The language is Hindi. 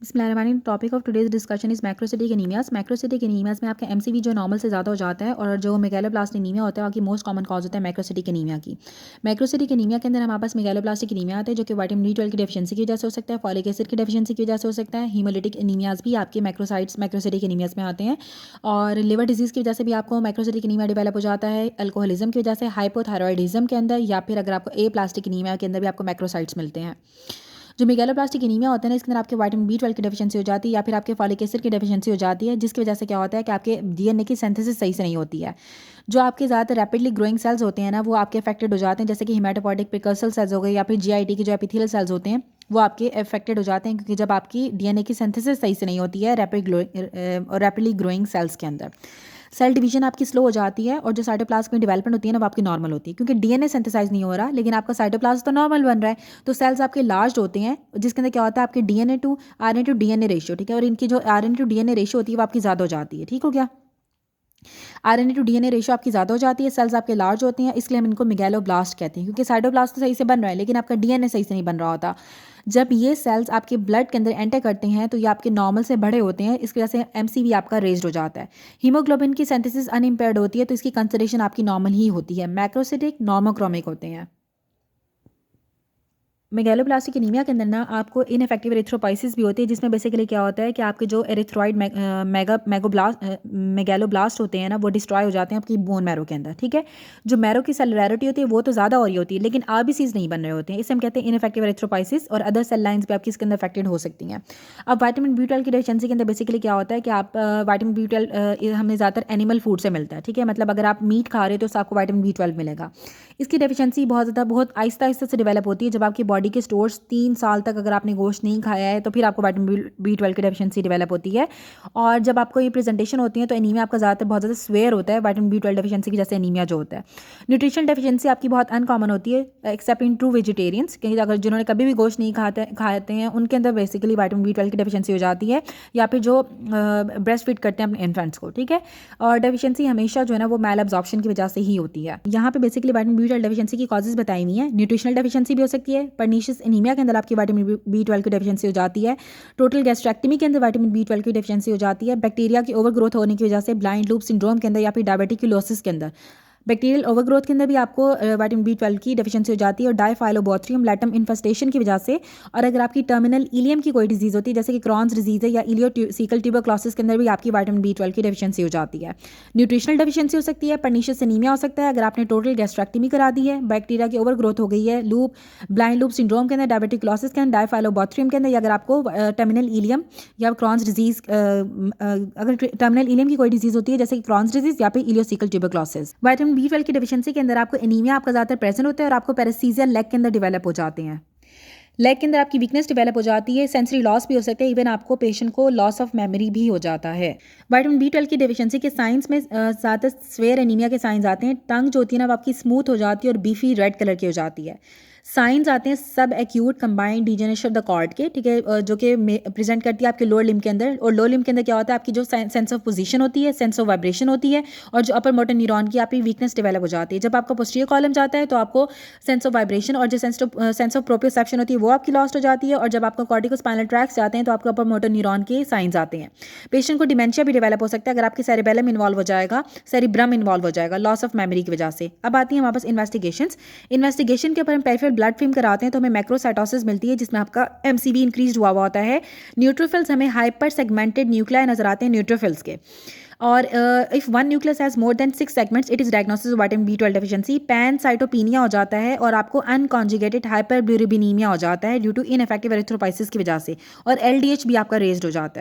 बिस्मिल्लाहिर्रहमानिर्रहीम। Topic of today's discussion is macrocytic anaemias. Macrocytic anaemias में आपका एमसीवी जो नॉर्मल से ज़्यादा हो जाता है और जो मेगालोब्लास्ट एनीमिया होता है आपकी मोस्ट कॉमन कॉज होता है मैक्रोसिटिक एनीमिया की। मैक्रोसिटिक एनीमिया के अंदर हमारे पास मेगालोब्लास्टिक एनीमिया आता है जो कि विटामिन B12 की डेफिशिएंसी की वजह से हो सकता है, फॉलिक एसिड की डेफिशिएंसी की वजह से हो सकता है। हीमोलिटिक एनीमियाज भी आपके मैक्रोसिटिक एनीमियाज में आते हैं और लिवर डिजीज़ की वजह से भी आपको मैक्रोसिटिक एनीमिया डेवलप हो जाता है, अल्कोहलिज्म की वजह से, हाइपोथायरॉयडिज्म के अंदर, या फिर अगर आपको ए प्लास्टिक एनीमिया के अंदर भी आपको मैक्रोसाइट्स मिलते हैं। जो मेगालोब्लास्टिक एनीमिया होता है ना, इसके अंदर आपके विटामिन B12 की डेफिशिएंसी हो जाती है या फिर आपके फॉलिक एसिड की डेफिशिएंसी हो जाती है, जिसकी वजह से क्या होता है कि आपके डीएनए की सिंथेसिस सही से नहीं होती है। जो आपके ज़्यादातर रैपिडली ग्रोइंग सेल्स होते हैं ना, वो आपके अफेक्टेड हो जाते हैं, जैसे कि हिमेटोपोइटिक प्रिकर्सर सेल्स हो गए या फिर जीआईटी के जो एपिथेलियल सेल्स होते हैं वो आपके अफेक्टेड हो जाते हैं, क्योंकि जब आपकी डीएनए की सिंथेसिस सही से नहीं होती है रैपिडली ग्रोइंग सेल्स के अंदर, सेल डिवीजन आपकी स्लो हो जाती है और जो साइटोप्लाज्म में डेवलपमेंट होती है ना वो आपकी नॉर्मल होती है, क्योंकि डीएनए सिंथेसाइज नहीं हो रहा लेकिन आपका साइटोप्लाज्म तो नॉर्मल बन रहा है। तो सेल्स आपके लार्ज होते हैं जिसके अंदर क्या होता है आपके DNA to RNA to DNA ratio, ठीक है, और इनकी जो आरएनए टू डीएनए रेशियो होती है वो आपकी ज़्यादा हो जाती है। ठीक हो गया, आरएनए टू डीएनए रेशियो आपकी ज़्यादा हो जाती है, सेल्स आपके लार्ज होते हैं, इसलिए हम इनको मेगालोब्लास्ट कहते हैं, क्योंकि साइटोप्लाज्म तो सही से बन रहा है लेकिन आपका डीएनए सही से नहीं बन रहा होता। जब ये सेल्स आपके ब्लड के अंदर एंटर करते हैं तो ये आपके नॉर्मल से बड़े होते हैं, इसकी वजह से एमसीवी आपका रेज्ड हो जाता है। हीमोग्लोबिन की सिंथेसिस अनइम्पेयर्ड होती है तो इसकी कंसिडरेशन आपकी नॉर्मल ही होती है। मैक्रोसिटिक नॉर्मोक्रोमिक होते हैं। मेगालोब्लास्टिक एनीमिया के अंदर ना आपको इनफेक्टिव एरिथ्रोपाइसिस भी होती है, जिसमें बेसिकली क्या होता है कि आपके जो एरिथ्रॉइड मेगालोब्लास्ट होते हैं ना वो डिस्ट्रॉय हो जाते हैं आपकी बोन मैरो के अंदर। ठीक है, जो मैरो की सेलुलैरिटी होती है वो तो ज़्यादा हो रही होती है लेकिन आरबीसीज नहीं बन रहे होते हैं, इसे हम कहते हैं इनफेक्टिव एरिथ्रोपाइसिस, और अदर सेल लाइन्स भी आपकी इसके अंदर अफेक्टेड हो सकती हैं। अब विटामिन B12 की डेफिशिएंसी के अंदर बेसिकली क्या होता है कि आप विटामिन B12 हमें ज़्यादातर एनिमल फूड से मिलता है। ठीक है, मतलब अगर आप मीट खा रहे हो तो आपको विटामिन B12 मिलेगा। इसकी डेफिशिएंसी बहुत आहिस्ता आहिस्ता से डेवलप होती है। जब आपकी बॉडी के स्टोर्स 3 साल तक अगर आपने गोश्त नहीं खाया है तो फिर आपको विटामिन B12 की डेफिशिएंसी डेवलप होती है, और जब आपको ये प्रेजेंटेशन होती है तो एनीमिया आपका ज़्यादातर बहुत ज़्यादा स्वेयर होता है विटामिन B12 डेफिशिएंसी की, जैसे एनीमिया जो होता है। न्यूट्रिशन डेफिशिएंसी आपकी बहुत अनकॉमन होती है एक्सेप्ट इन ट्रू वेजिटेरियंस, क्योंकि अगर जिन्होंने कभी भी गोश्त नहीं खाते हैं उनके अंदर बेसिकली विटामिन B12 की डेफिशिएंसी हो जाती है, या फिर जो ब्रेस्ट फीड करते हैं अपने इन्फेंट्स को। ठीक है, और डेफिशिएंसी हमेशा जो है ना वो मैल एब्जॉर्प्शन की वजह से ही होती है। यहाँ पे बेसिकली विटामिन B12 डेफिशिएंसी की कॉजेज बताई हुई है। न्यूट्रिशनल डेफिशिएंसी भी हो सकती है, पर्नीशियस एनीमिया के अंदर आपकी विटामिन B12 की डेफिशिएंसी हो जाती है, टोटल गैस्ट्रेक्टमी के अंदर विटामिन B12 की डेफिशिएंसी हो जाती है, बैक्टीरिया की ओवर ग्रोथ होने की वजह से ब्लाइंड लूप सिंड्रोम के अंदर या फिर डायबिटिकुलोसिस के अंदर बैक्टीरियल ओवरग्रोथ के अंदर भी आपको विटामिन B12 की डेफिशिएंसी हो जाती है, और डायफाइलोबोथ्रियम लैटम इन्फेस्टेशन की वजह से, और अगर आपकी टर्मिनल इलियम की कोई डिजीज़ होती है जैसे कि क्रॉन्स डिजीज़ है या इलियोसिकल ट्यूबरक्लोसिस के अंदर भी आपकी विटामिन B12 की डेफिशिएंसी हो जाती है। न्यूट्रिशनल डेफिशिएंसी हो सकती है, पर्नीशियस एनीमिया हो सकता है अगर आपने टोटल गैस्ट्रेक्टमी करा दी है, बैक्टीरिया की ओवर ग्रोथ हो गई है, ब्लाइंड लूप सिंड्रोम के अंदर, डायबिटिकुलोसिस के अंदर, डायफाइलोबोथ्रियम के अंदर, या अगर आपको टर्मिनल इलियम या क्रॉन्स डिजीज़ अगर टर्मिनल इलियम की कोई डिजीज़ होती है जैसे कि क्रॉन्स डिजीज़ या फिर इलियोसिकल ट्यूबरक्लोसिस। विटामिन B12 की डेफिशिएंसी के अंदर आपको एनीमिया आपका ज़्यादातर प्रेजेंट होता है और आपको पैरेसीजिया लेग के अंदर डेवलप हो जाते हैं। लेग के अंदर आपकी वीकनेस डेवलप हो जाती है, सेंसरी लॉस भी हो सकता है, इवन आपको पेशेंट को लॉस ऑफ मेमोरी भी हो जाता है। विटामिन B12 की डेफिशिएंसी के साइंस में ज़्यादातर स्वेयर एनीमिया के साइंस आते हैं। टंग जो होती है ना वो आपकी स्मूथ हो जाती है और बीफी रेड कलर की हो जाती है। साइंस आते हैं subacute combined degeneration of the cord के, ठीक है, जो कि प्रेजेंट करती है आपके लोअर लिम्ब के अंदर, और लोअर लिम्ब के अंदर क्या होता है आपकी जो सेंस ऑफ पोजीशन होती है, सेंस ऑफ वाइब्रेशन होती है, और जो अपर मोटर न्यूरॉन की आपकी वीकनेस डेवलप हो जाती है। जब आपका पोस्टीरियर कॉलम जाता है तो आपको सेंस ऑफ वाइब्रेशन और जो सेंस ऑफ प्रोप्रियोसेप्शन होती है वो आपकी लॉस्ट हो जाती है, और जब आपका कॉर्टिकोस्पाइनल ट्रैक्ट्स जाते हैं तो आपको अपर मोटर न्यूरॉन के साइंस आते हैं। पेशेंट को डिमेंशिया भी डेवलप हो सकता है अगर आपके सेरेबेलम इन्वॉल्व हो जाएगा, सेरिब्रम इन्वॉल्व हो जाएगा लॉस ऑफ मेमोरी की वजह से। अब आती है हमारे पास इन्वेस्टिगेशन के ऊपर हम पेरिफेरल ब्लड फिल्म कराते हैं तो हमें मैक्रोसाइटोसिस मिलती है जिसमें आपका एमसीवी इंक्रीज हुआ हुआ होता है। न्यूट्रोफिल्स हमें हाइपर सेगमेंटेड न्यूक्लियाई नजर आते हैं न्यूट्रोफिल्स के, और if one nucleus has more than 6 segments it is diagnosis of vitamin B12 deficiency. Pancytopenia हो जाता है और आपको अनकॉन्जुगेटेड हाइपरबिलिरुबिनीमिया हो जाता है ड्यू टू इनफेक्टिव एरिथ्रोपाइसिस की वजह से, और LDH भी आपका रेज्ड हो जाता है।